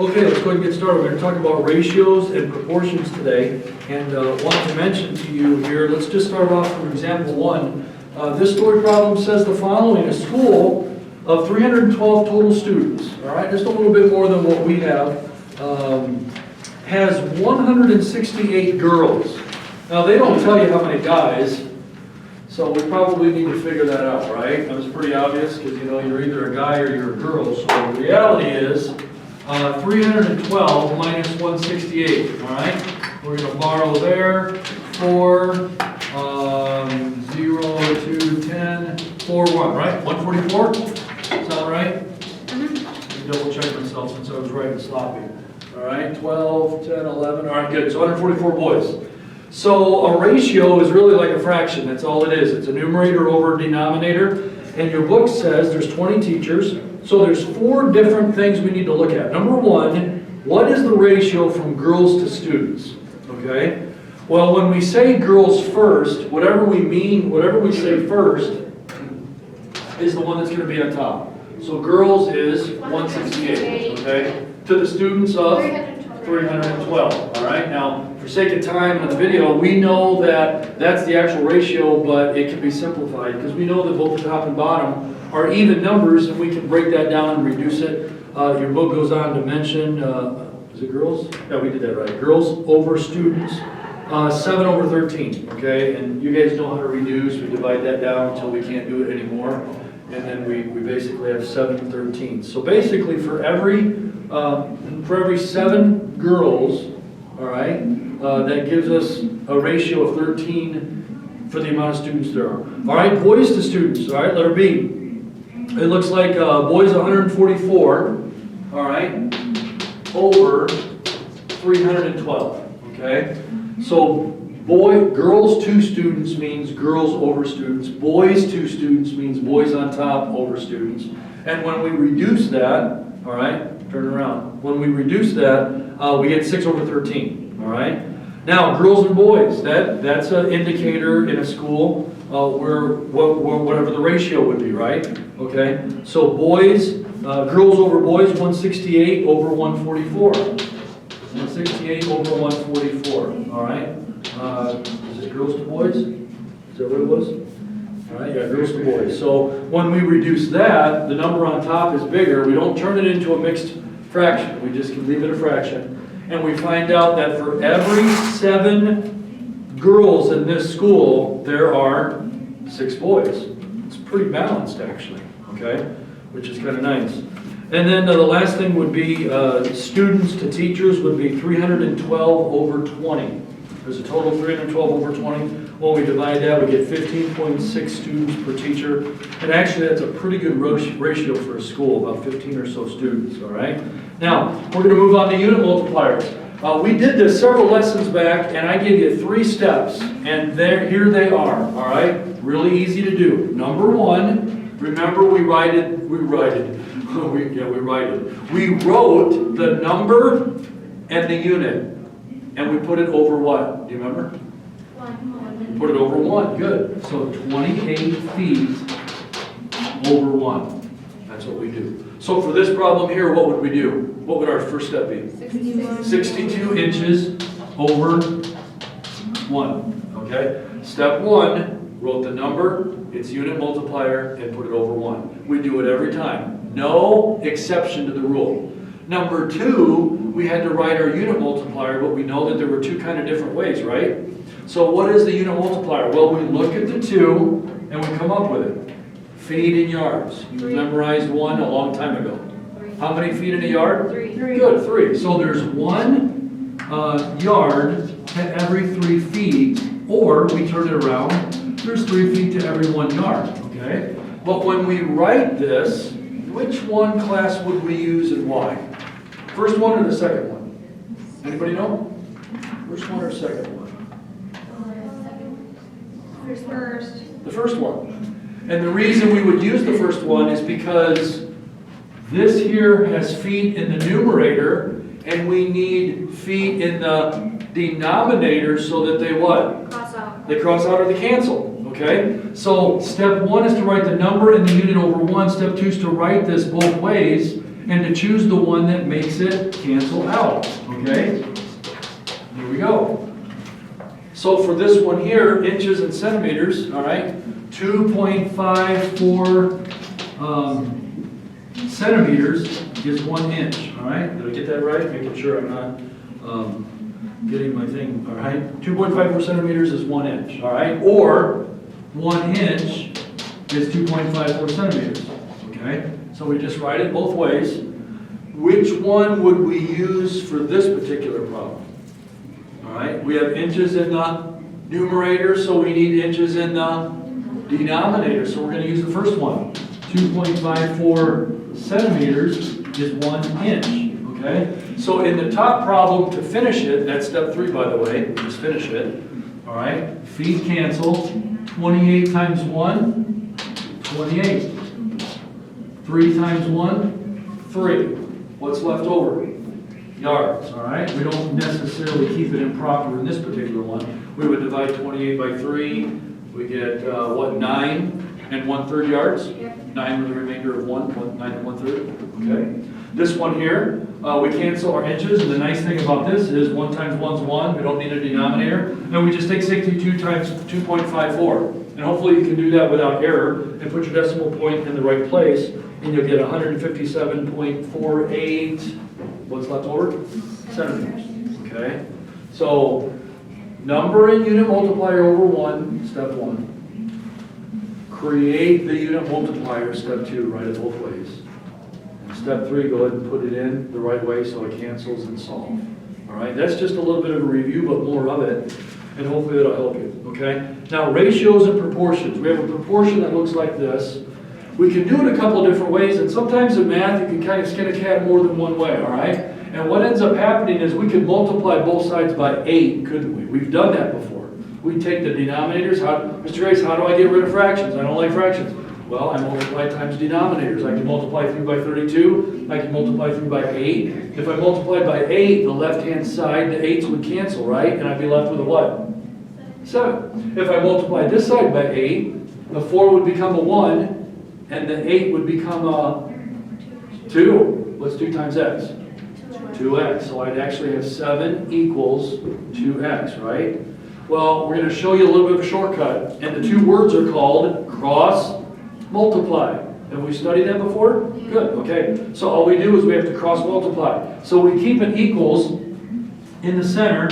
Okay, let's go ahead and get started. We're going to talk about ratios and proportions today. And want to mention to you here, let's just start off from example 1. This story problem says the following: a school of 312 total students, all right, just a little bit more than what we have, has 168 girls. Now, they don't tell you how many guys, so we probably need to figure that out, right? That was pretty obvious, because you know you're either a guy or you're a girl. So the reality is 312 minus 168, all right? We're going to borrow there 4, 0, 2, 10, 4, 1, right? 144? Sound right? Let me double check myself since I was writing sloppy. All right, 12, 10, 11. All right, good. So 144 boys. So a ratio is really like a fraction. That's all it is. It's a numerator over a denominator. And your book says there's 20 teachers. So there's 4 different things we need to look at. Number 1, what is the ratio from girls to students? Okay? Well, when we say girls first, whatever we say first is the one that's going to be on top. So girls is 168, okay? To the students of 312, all right? Now, for sake of time in the video, we know that that's the actual ratio, but it can be simplified because we know that both the top and bottom are even numbers, and we can break that down and reduce it. Your book goes on to mention, is it girls? Yeah, we did that right. Girls over students, 7 over 13, okay? And you guys know how to reduce. We divide that down until we can't do it anymore. And then we basically have 7 13. So basically for every 7 girls, all right, that gives us a ratio of 13 for the amount of students there are. All right, boys to students, all right, letter B. It looks like boys 144, all right, over 312, okay? So girls 2 students means girls over students. Boys 2 students means boys on top over students. And when we reduce that, all right, turn it around. When we reduce that, we get 6 over 13, all right? Now, girls and boys, that's an indicator in a school where whatever the ratio would be, right? Okay, so boys, girls over boys, 168 over 144. 168 over 144, all right? Is it girls to boys? Is that what it was? All right, yeah, girls to boys. So when we reduce that, the number on top is bigger. We don't turn it into a mixed fraction. We just can leave it a fraction. And we find out that for every 7 girls in this school, there are 6 boys. It's pretty balanced, actually, okay? Which is kind of nice. And then the last thing would be students to teachers would be 312 over 20. There's a total of 312 over 20. When we divide that, we get 15.6 students per teacher. And actually, that's a pretty good ratio for a school, about 15 or so students, all right? Now, we're going to move on to unit multipliers. We did this several lessons back, and I gave you 3 steps, and here they are, all right? Really easy to do. Number 1, remember we wrote the number and the unit, and we put it over what? Do you remember? 1. Put it over 1, good. So 28 feet over 1. That's what we do. So for this problem here, what would we do? What would our first step be? 62 inches over 1, okay? Step 1, wrote the number, its unit multiplier, and put it over 1. We do it every time. No exception to the rule. Number 2, we had to write our unit multiplier, but we know that there were 2 kind of different ways, right? So what is the unit multiplier? Well, we look at the 2, and we come up with it. Feet in yards. You memorized 1 a long time ago. How many feet in a yard? 3. Good, 3. So there's 1 yard to every 3 feet, or we turn it around, there's 3 feet to every 1 yard, okay? But when we write this, which one class would we use and why? First one or the second one? Anybody know? First one or second one? First. The first one. And the reason we would use the first one is because this here has feet in the numerator, and we need feet in the denominator so that they what? Cross out. They cross out or they cancel, okay? So step 1 is to write the number and the unit over 1. Step 2 is to write this both ways. and to choose the one that makes it cancel out, okay? Here we go. So for this one here, inches and centimeters, all right, 2.54 centimeters is 1 inch, all right? Did I get that right? Making sure I'm not getting my thing, all right? 2.54 centimeters is 1 inch, all right? Or 1 inch is 2.54 centimeters, okay? So we just write it both ways. Which one would we use for this particular problem? All right, we have inches in the numerator, so we need inches in the denominator. So we're going to use the first one. 2.54 centimeters is 1 inch, okay? So in the top problem to finish it, that's step 3 by the way, just finish it. All right, feet cancel. 28 times 1, 28. 3 times 1, 3. What's left over? Yards, all right? We don't necessarily keep it improper in this particular one. We would divide 28 by 3. We get, 9 and 1/3 yards? 9 with the remainder of 1, 9 and 1/3, okay? This one here, we cancel our inches, and the nice thing about this is 1 times 1 is 1. We don't need a denominator. And we just take 62 times 2.54. And hopefully you can do that without error and put your decimal point in the right place, and you'll get 157.48. What's left over? Centimeters, okay? So, number and unit multiplier over 1, step 1. Create the unit multiplier, step 2, write it both ways. And step 3, go ahead and put it in the right way so it cancels and solve. All right, that's just a little bit of a review, but more of it, and hopefully it'll help you, okay? Now, ratios and proportions. We have a proportion that looks like this. We can do it a couple of different ways, and sometimes in math you can kind of skin a cat more than one way, all right? And what ends up happening is we could multiply both sides by 8, couldn't we? We've done that before. We take the denominators. Mr. Grace, how do I get rid of fractions? I don't like fractions. Well, I multiply times denominators. I can multiply through by 32. I can multiply through by 8. If I multiplied by 8, the left-hand side, the 8s would cancel, right? And I'd be left with a what? 7. If I multiply this side by 8, the 4 would become a 1. And the 8 would become a 2. What's 2 times x? 2x. So I'd actually have 7 equals 2x, right? Well, we're going to show you a little bit of a shortcut. And the 2 words are called cross multiply. Have we studied that before? Good, okay. So all we do is we have to cross multiply. So we keep an equals in the center,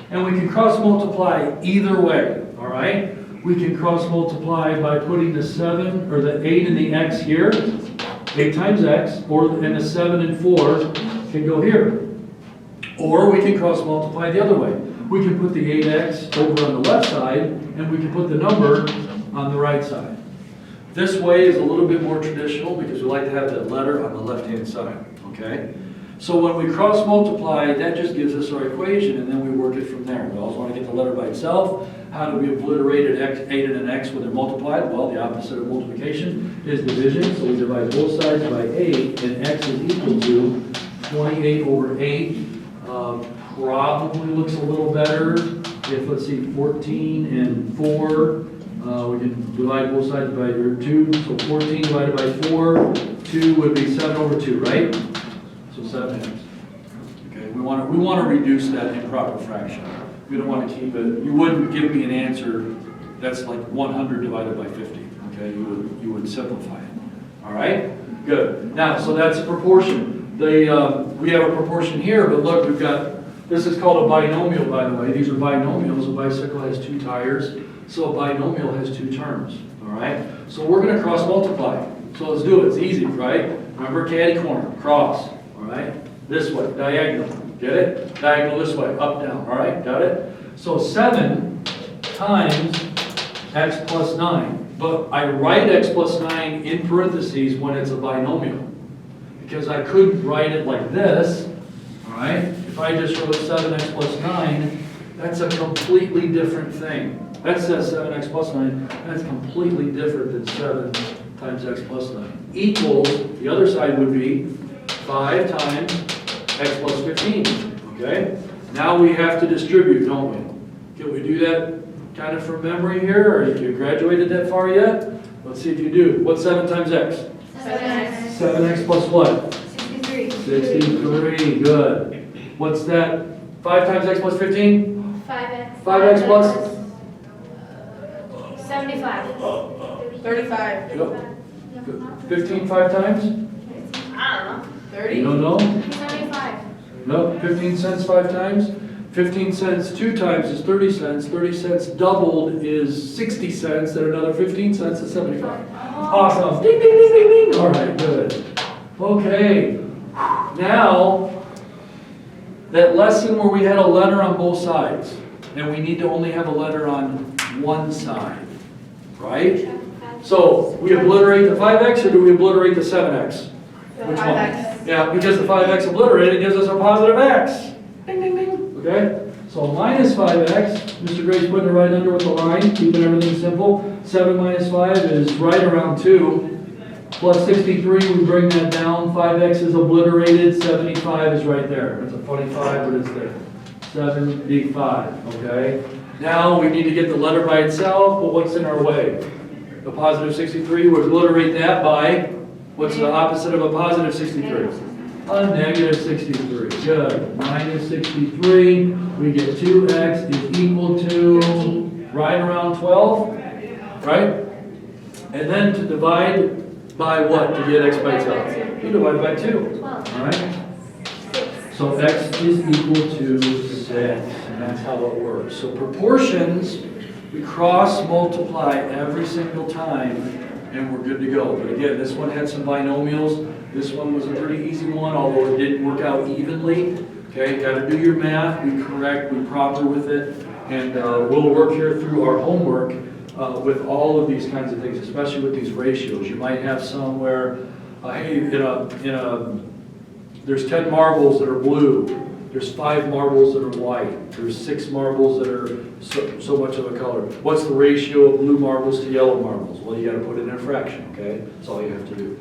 and we can cross multiply either way, all right? We can cross multiply by putting the 7 or the 8 and the x here, 8 times x, and the 7 and 4 can go here. Or we can cross multiply the other way. We can put the 8x over on the left side, and we can put the number on the right side. This way is a little bit more traditional because we like to have that letter on the left-hand side, okay? So when we cross multiply, that just gives us our equation, and then we work it from there. We always want to get the letter by itself. How do we obliterate an 8 and an x when they're multiplied? Well, the opposite of multiplication is division. So we divide both sides by 8, and x is equal to 28 over 8. Probably looks a little better if, let's see, 14 and 4. We can divide both sides by 2. So 14 divided by 4, 2 would be 7 over 2, right? So 7x. Okay, we want to reduce that improper fraction. We don't want to keep it. You wouldn't give me an answer that's like 100 divided by 50. Okay, you would simplify it. All right, good. Now, so that's a proportion. We have a proportion here, but look, we've got. This is called a binomial, by the way. These are binomials. A bicycle has 2 tires, so a binomial has 2 terms. All right. So we're going to cross multiply. So let's do it. It's easy, right? Remember, catty corner, cross. All right. This way, diagonal. Get it? Diagonal this way, up, down. All right, got it? So 7 times x plus 9. But I write x plus 9 in parentheses when it's a binomial. Because I couldn't write it like this. All right? If I just wrote 7x plus 9, that's a completely different thing. That says 7x plus 9. That's completely different than 7 times x plus 9. Equals, the other side would be 5 times x plus 15, okay? Now we have to distribute, don't we? Can we do that kind of from memory here, or have you graduated that far yet? Let's see if you do. What's 7 times x? 7x. 7x plus what? 63. 63, good. What's that? 5 times x plus 15? 5x. 5x plus? 75. 35. Yep. 15 5 times? I don't know. 30. You don't know? 75. No, 15 cents 5 times? 15 cents 2 times is 30 cents. 30 cents doubled is 60 cents, and another 15 cents is 75. Awesome. Ding, ding, ding, ding, ding. All right, good. Okay. Now, that lesson where we had a letter on both sides, and we need to only have a letter on one side, right? So, we obliterate the 5x, or do we obliterate the 7x? Which one? 5x. Yeah, because the 5x obliterated gives us a positive x. Ding, ding, ding. Okay? So minus 5x, Mr. Gray's putting it right under with the line, keeping everything simple. 7 minus 5 is right around 2. Plus 63, we bring that down. 5x is obliterated, 75 is right there. It's a funny 5, but it's there. 75, okay? Now we need to get the letter by itself, but what's in our way? The positive 63, we obliterate that by, what's the opposite of a positive 63? A negative 63, good. Minus 63, we get 2x is equal to right around 12, right? And then to divide by what to get x by itself? You divide by 2, all right? So x is equal to 6, and that's how it works. So proportions, we cross multiply every single time, and we're good to go. But again, this one had some binomials. This one was a pretty easy one, although it didn't work out evenly. Okay, got to do your math, be correct, be proper with it, and we'll work here through our homework with all of these kinds of things, especially with these ratios. You might have some where, hey, there's 10 marbles that are blue. There's 5 marbles that are white. There's 6 marbles that are so much of a color. What's the ratio of blue marbles to yellow marbles? Well, you got to put it in a fraction, okay? That's all you have to do.